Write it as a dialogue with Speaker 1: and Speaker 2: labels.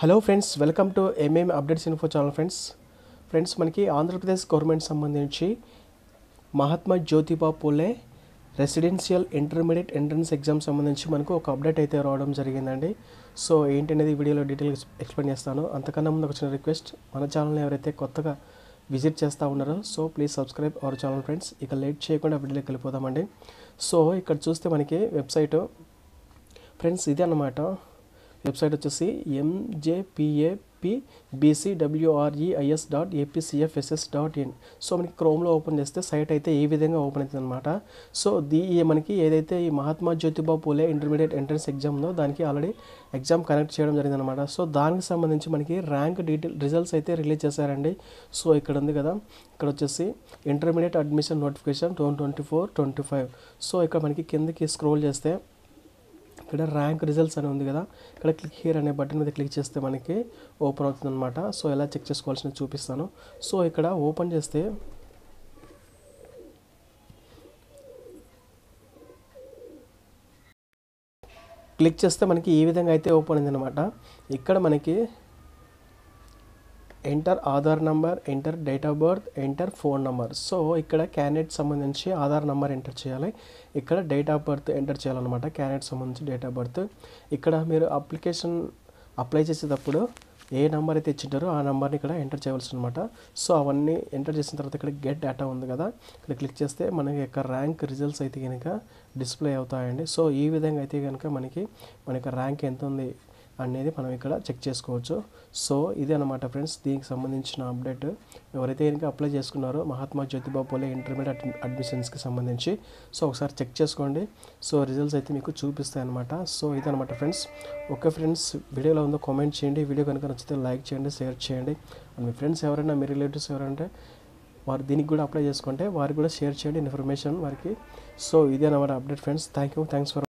Speaker 1: Hello friends, welcome to MM updates info channel. Friends మనకి Andhra Pradesh government సంబంధించి Mahatma Jyotiba Phule residential intermediate entrance exam సంబంధించి మనకు ఒక అప్డేట్ అయితే రావడం జరిగిందండి. సో ఏంటనేది వీడియోలో డీటెయిల్గా ఎక్స్ప్లెయిన్ చేస్తాను. అంతకన్నా ముందు ఒక చిన్న రిక్వెస్ట్, మన ఛానల్ని ఎవరైతే కొత్తగా విజిట్ చేస్తూ ఉన్నారో so please subscribe our channel friends. ఇక లేట్ చేయకుండా వీడియోలోకి వెళ్ళిపోదామండి. సో ఇక్కడ చూస్తే మనకి వెబ్సైట్ ఫ్రెండ్స్ ఇదే అన్నమాట. వెబ్సైట్ వచ్చేసి mjpabcwreis.apcfss.in. సో మనకి క్రోమ్లో ఓపెన్ చేస్తే సైట్ అయితే ఈ విధంగా ఓపెన్ అవుతుంది అనమాట. సో మనకి ఏదైతే ఈ Mahatma Jyotiba Phule intermediate entrance exam ఉందో దానికి ఆల్రెడీ ఎగ్జామ్ కనెక్ట్ చేయడం జరిగింది అనమాట. సో దానికి సంబంధించి మనకి ర్యాంక్ రిజల్ట్స్ అయితే రిలీజ్ చేశారండి. సో ఇక్కడ ఉంది కదా, ఇక్కడ వచ్చేసి ఇంటర్మీడియట్ అడ్మిషన్ నోటిఫికేషన్ 2024-25. సో ఇక్కడ మనకి కిందకి స్క్రోల్ చేస్తే ఇక్కడ ర్యాంక్ రిజల్ట్స్ అని ఉంది కదా, ఇక్కడ క్లిక్ హియర్ అనే బటన్ మీద క్లిక్ చేస్తే మనకి ఓపెన్ అవుతుంది అనమాట. సో ఎలా చెక్ చేసుకోవాల్సింది చూపిస్తాను. సో ఇక్కడ ఓపెన్ చేస్తే క్లిక్ చేస్తే మనకి ఈ విధంగా అయితే ఓపెన్ అయింది అనమాట. ఇక్కడ మనకి enter Aadhaar number, enter date of birth, enter phone number. So ఇక్కడ క్యాండిడేట్ సంబంధించి ఆధార్ నెంబర్ ఎంటర్ చేయాలి, ఇక్కడ డేట్ ఆఫ్ బర్త్ ఎంటర్ చేయాలన్నమాట. క్యాండిడేట్ సంబంధించి డేట్ ఆఫ్ బర్త్. ఇక్కడ మీరు అప్లై చేసేటప్పుడు ఏ నెంబర్ అయితే ఇచ్చింటారో ఆ నెంబర్ని ఇక్కడ ఎంటర్ చేయవలసి అనమాట. సో అవన్నీ ఎంటర్ చేసిన తర్వాత ఇక్కడ గెట్ డేటా ఉంది కదా, ఇక్కడ క్లిక్ చేస్తే మనకి యొక్క ర్యాంక్ రిజల్ట్స్ అయితే కనుక డిస్ప్లే అవుతాయండి. సో ఈ విధంగా అయితే కనుక మన ర్యాంక్ ఎంత ఉంది అనేది మనం ఇక్కడ చెక్ చేసుకోవచ్చు. సో ఇది అనమాట ఫ్రెండ్స్, దీనికి సంబంధించిన అప్డేట్. ఎవరైతే కనుక అప్లై చేసుకున్నారో మహాత్మా జ్యోతిబా పూలే ఇంటర్మీడియట్ అడ్మిషన్స్కి సంబంధించి సో ఒకసారి చెక్ చేసుకోండి. సో రిజల్ట్స్ అయితే మీకు చూపిస్తాయి అనమాట. సో ఇది అనమాట ఫ్రెండ్స్. ఓకే ఫ్రెండ్స్, వీడియోలో ఉందో కామెంట్ చేయండి. వీడియో కనుక నచ్చితే లైక్ చేయండి, షేర్ చేయండి. అండ్ మీ ఫ్రెండ్స్ ఎవరైనా, మీ రిలేటివ్స్ ఎవరంటే వారు దీనికి కూడా అప్లై చేసుకుంటే వారికి కూడా షేర్ చేయండి ఇన్ఫర్మేషన్ వారికి. సో ఇది అనమాట అప్డేట్ ఫ్రెండ్స్. Thanks for